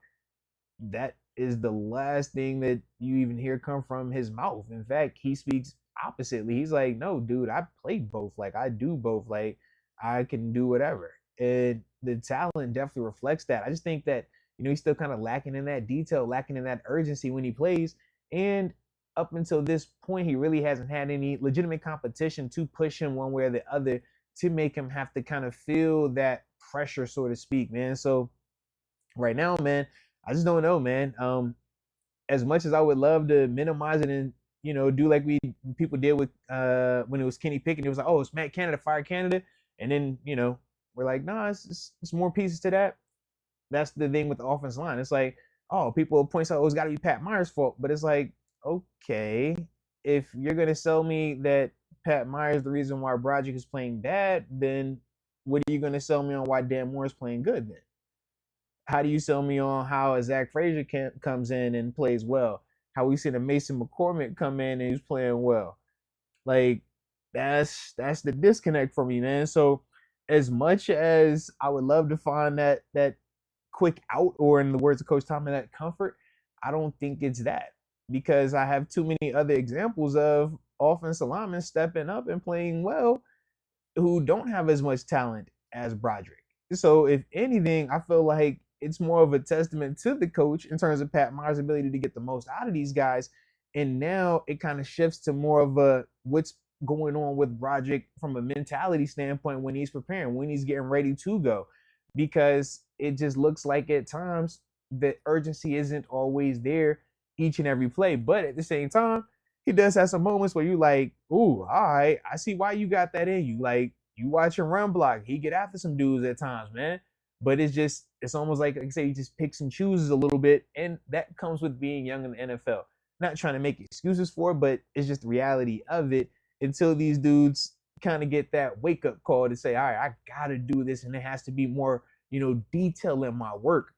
that is the last thing that you even hear come from his mouth. In fact, he speaks oppositely. He's like, no, dude, I play both. Like, I do both. Like, I can do whatever. And the talent definitely reflects that. I just think that, you know, he's still kind of lacking in that detail, lacking in that urgency when he plays. And up until this point, he really hasn't had any legitimate competition to push him one way or the other to make him have to kind of feel that pressure, so to speak, man. So right now, man, I just don't know, man. As much as I would love to minimize it and do like people did with when it was Kenny Pickett, it was like, oh, it's Matt Canada, fire Canada, and then we're like, nah, it's more pieces to that. That's the thing with the offensive line. It's like, oh, people point out, oh, it's got to be Pat Myers' fault, but it's like, okay, if you're gonna sell me that Pat Myers is the reason why Broderick is playing bad, then what are you gonna sell me on why Dan Moore is playing good then? How do you sell me on how a Zach Frazier comes in and plays well? How we seen a Mason McCormick come in and he's playing well? Like that's the disconnect for me, man. So as much as I would love to find that quick out, or in the words of Coach Tomlin, that comfort, I don't think it's that, because I have too many other examples of offensive linemen stepping up and playing well who don't have as much talent as Broderick. So if anything, I feel like it's more of a testament to the coach in terms of Pat Myers' ability to get the most out of these guys. And now it kind of shifts to more of a what's going on with Broderick from a mentality standpoint when he's preparing, when he's getting ready to go. Because it just looks like at times the urgency isn't always there each and every play. But at the same time, he does have some moments where you like, ooh, all right, I see why you got that in you. Like, you watch him run block, he get after some dudes at times, man. But it's almost like I say, he just picks and chooses a little bit, and that comes with being young in the NFL. Not trying to make excuses for it, but it's just the reality of it. Until these dudes kind of get that wake up call to say, all right, I gotta do this, and it has to be more, detail in my work.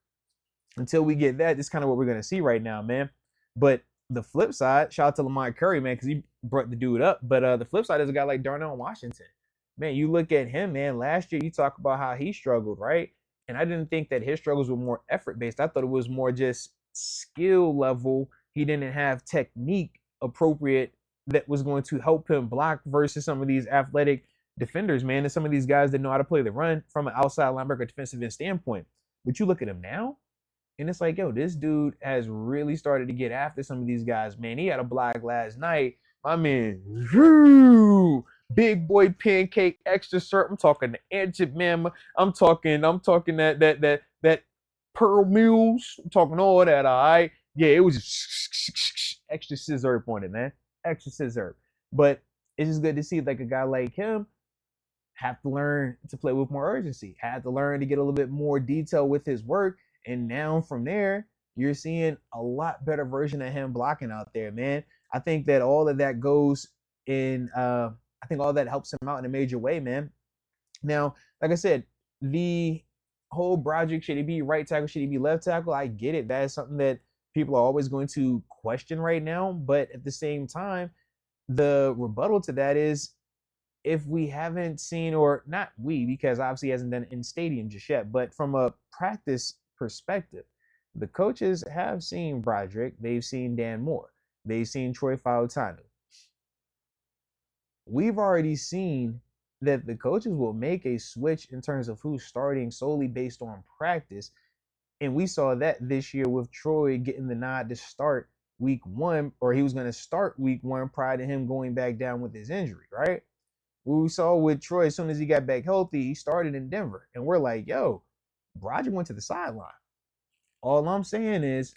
Until we get that, this is kind of what we're gonna see right now, man. But the flip side, shout out to Lamar Curry, man, because he brought the dude up. But the flip side is a guy like Darnell Washington. Man, you look at him, man. Last year, you talk about how he struggled, right? And I didn't think that his struggles were more effort based. I thought it was more just skill level. He didn't have technique appropriate that was going to help him block versus some of these athletic defenders, man, and some of these guys that know how to play the run from an outside linebacker defensive end standpoint. But you look at him now, and it's like, yo, this dude has really started to get after some of these guys, man. He had a block last night. My man, whoo, big boy pancake, extra syrup. I'm talking the Ancient Mama. I'm talking that Pearl Mules. I'm talking all that, all right? Yeah, it was just extra scissor on it, man. Extra scissor. But it's just good to see like a guy like him have to learn to play with more urgency, had to learn to get a little bit more detail with his work. And now from there, you're seeing a lot better version of him blocking out there, man. I think that all of that goes in, I think all that helps him out in a major way, man. Now, like I said, the whole Broderick, should he be right tackle, should he be left tackle? I get it. That is something that people are always going to question right now. But at the same time, the rebuttal to that is, if we haven't seen, or not we, because obviously he hasn't done it in stadium just yet, but from a practice perspective, the coaches have seen Broderick, they've seen Dan Moore, they've seen Troy Fautanu. We've already seen that the coaches will make a switch in terms of who's starting solely based on practice. And we saw that this year with Troy getting the nod to start week one, or he was going to start week one prior to him going back down with his injury, right? We saw with Troy, as soon as he got back healthy, he started in Denver. And we're like, yo, Broderick went to the sideline. All I'm saying is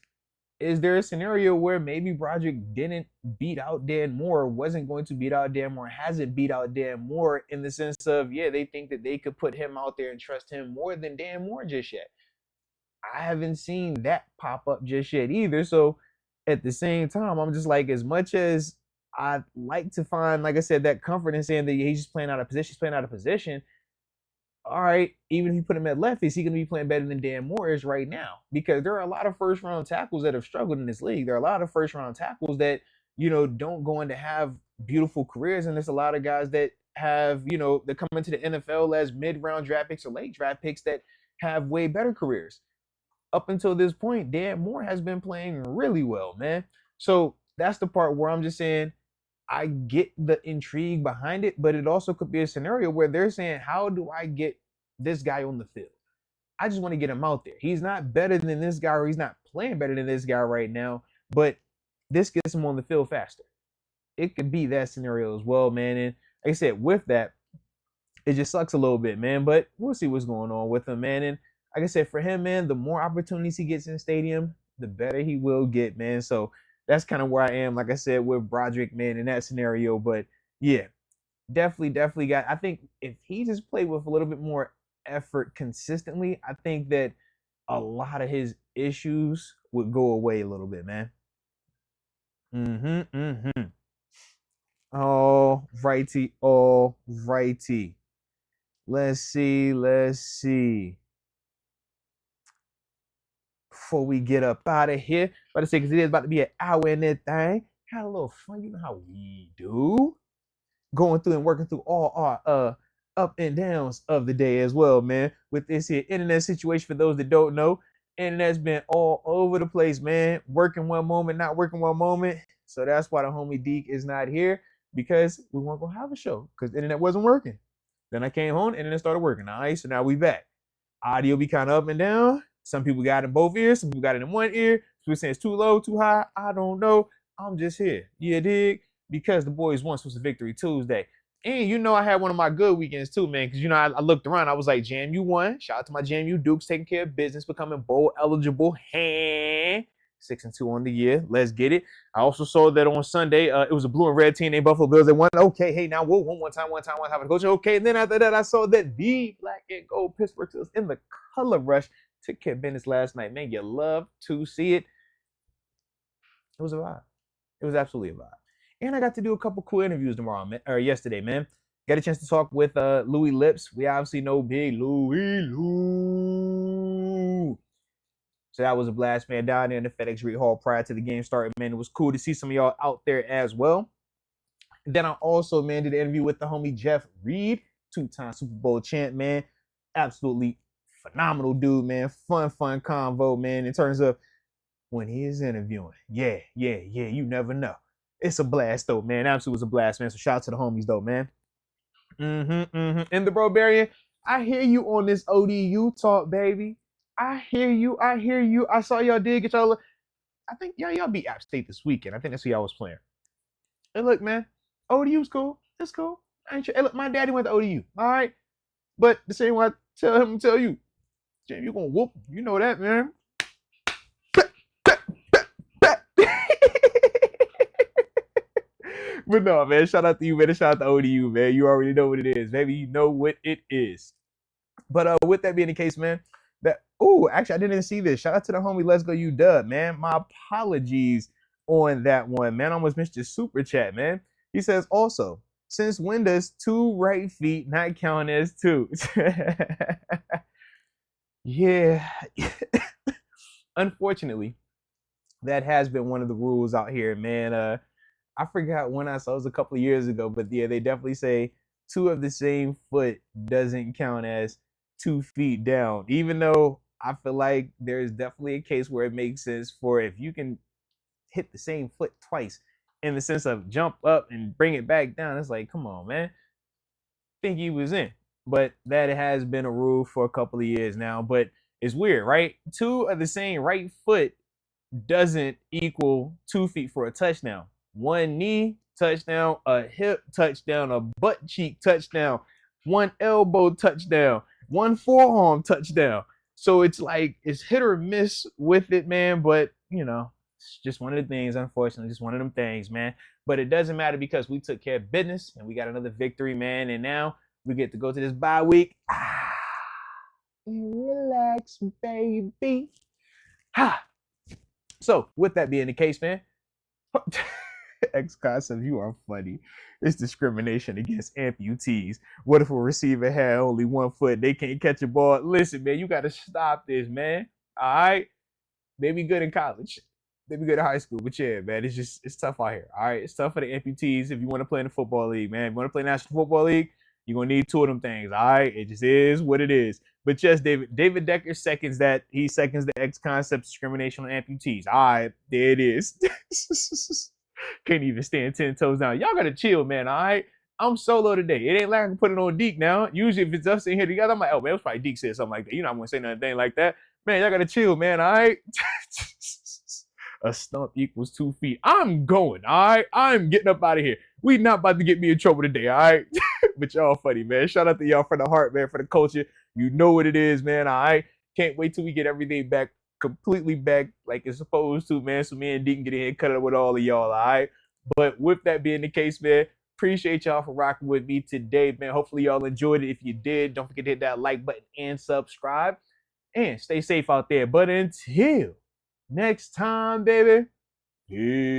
there a scenario where maybe Broderick didn't beat out Dan Moore, wasn't going to beat out Dan Moore, hasn't beat out Dan Moore, in the sense of, yeah, they think that they could put him out there and trust him more than Dan Moore just yet. I haven't seen that pop up just yet either. So at the same time, I'm just like, as much as I like to find, like I said, that comfort in saying that he's just playing out of position, he's playing out of position. All right, even if you put him at left, is he going to be playing better than Dan Moore is right now? Because there are a lot of first round tackles that have struggled in this league. There are a lot of first round tackles that, don't go on to have beautiful careers. And there's a lot of guys that have, that come into the NFL as mid round draft picks or late draft picks that have way better careers. Up until this point, Dan Moore has been playing really well, man. So that's the part where I'm just saying, I get the intrigue behind it, but it also could be a scenario where they're saying, how do I get this guy on the field? I just want to get him out there. He's not better than this guy, or he's not playing better than this guy right now, but this gets him on the field faster. It could be that scenario as well, man. And like I said, with that, it just sucks a little bit, man, but we'll see what's going on with him, man. And like I said, for him, man, the more opportunities he gets in the stadium, the better he will get, man. So that's kind of where I am, like I said, with Broderick, man, in that scenario. But yeah, definitely got. I think if he just played with a little bit more effort consistently, I think that a lot of his issues would go away a little bit, man. All righty. Let's see. Before we get up out of here, about to say, because it is about to be an hour in that thing. Had a little fun, you know how we do. Going through and working through all our up and downs of the day as well, man. With this here internet situation, for those that don't know, internet's been all over the place, man. Working one moment, not working one moment. So that's why the homie Deke is not here, because we weren't gonna have a show because the internet wasn't working. Then I came home, internet started working. All right, so now we back. Audio be kind of up and down. Some people got it in both ears. Some people got it in one ear. People saying it's too low, too high. I don't know. I'm just here. You dig? Because the boys once was a Victory Tuesday. And you know I had one of my good weekends too, man. Because you know I looked around. I was like, JMU won. Shout out to my JMU Dukes taking care of business, becoming bowl eligible. 6-2 on the year. Let's get it. I also saw that on Sunday, it was a blue and red team named Buffalo Bills. They won. Okay, hey, now whoa, one time, have a coach. Okay, and then after that, I saw that the black and gold Pittsburgh Steelers in the color rush took care of business last night. Man, you love to see it. It was a vibe. It was absolutely a vibe. And I got to do a couple cool interviews yesterday, man. Got a chance to talk with Louis Lips. We obviously know big Lou. So that was a blast, man, down there in the FedEx Great Hall prior to the game starting, man. It was cool to see some of y'all out there as well. And then I also, man, did an interview with the homie Jeff Reed, 2-time Super Bowl champ, man. Absolutely phenomenal dude, man. Fun convo, man, in terms of when he is interviewing. Yeah, you never know. It's a blast, though, man. Absolutely was a blast, man. So shout out to the homies, though, man. In the Barbarian, I hear you on this ODU talk, baby. I hear you. I saw y'all did get y'all. I think y'all beat App State this weekend. I think that's who y'all was playing. And look, man, ODU's cool. It's cool. I ain't sure. Hey, look, my daddy went to ODU. All right, but the same way I tell him, tell you, Jim, you gonna whoop him. You know that, man. But no, man, shout out to you, man. Shout out to ODU, man. You already know what it is, baby. You know what it is. But with that being the case, man, actually, I didn't see this. Shout out to the homie Let's Go You Dub, man. My apologies on that one, man. I almost missed your super chat, man. He says, also, since when does 2 right feet not count as 2? Yeah. Unfortunately, that has been one of the rules out here, man. I forgot when I saw it was a couple of years ago, but yeah, they definitely say 2 of the same foot doesn't count as 2 feet down, even though I feel like there's definitely a case where it makes sense for if you can hit the same foot twice in the sense of jump up and bring it back down. It's like, come on, man. Think he was in. But that has been a rule for a couple of years now. But it's weird, right? 2 of the same right foot doesn't equal 2 feet for a touchdown. 1 knee touchdown, a hip touchdown, a butt cheek touchdown, 1 elbow touchdown, 1 forearm touchdown. So it's like it's hit or miss with it, man. But you know, it's just one of the things, unfortunately, just one of them things, man. But it doesn't matter because we took care of business and we got another victory, man. And now we get to go to this bye week. Relax, baby. So with that being the case, man. X-Concept, you are funny. It's discrimination against amputees. What if a receiver had only 1 foot? They can't catch a ball. Listen, man, you got to stop this, man. All right? Maybe good in college. Maybe good in high school. But yeah, man, it's tough out here. All right? It's tough for the amputees if you want to play in the football league, man. If you want to play National Football League, you're going to need 2 of them things. All right? It just is what it is. But yes, David Decker seconds that. He seconds the X-Concept discrimination on amputees. All right. There it is. Can't even stand 10 toes down. Y'all gotta chill, man. All right, I'm solo today. It ain't like I can put it on Deke now. Usually, if it's us sitting here together, I'm like, oh man, it was probably Deke said something like that. You know, I'm gonna say nothing like that. Man, y'all gotta chill, man. All right. A stump equals 2 feet. I'm going. All right, I'm getting up out of here. We not about to get me in trouble today. All right. But y'all funny, man. Shout out to y'all for the heart, man, for the culture. You know what it is, man. All right. Can't wait till we get everything back, completely back like it's supposed to, man. So me and D can get in here and cut it with all of y'all, all right? But with that being the case, man, appreciate y'all for rocking with me today, man. Hopefully y'all enjoyed it. If you did, don't forget to hit that like button and subscribe. And stay safe out there. But until next time, baby, peace.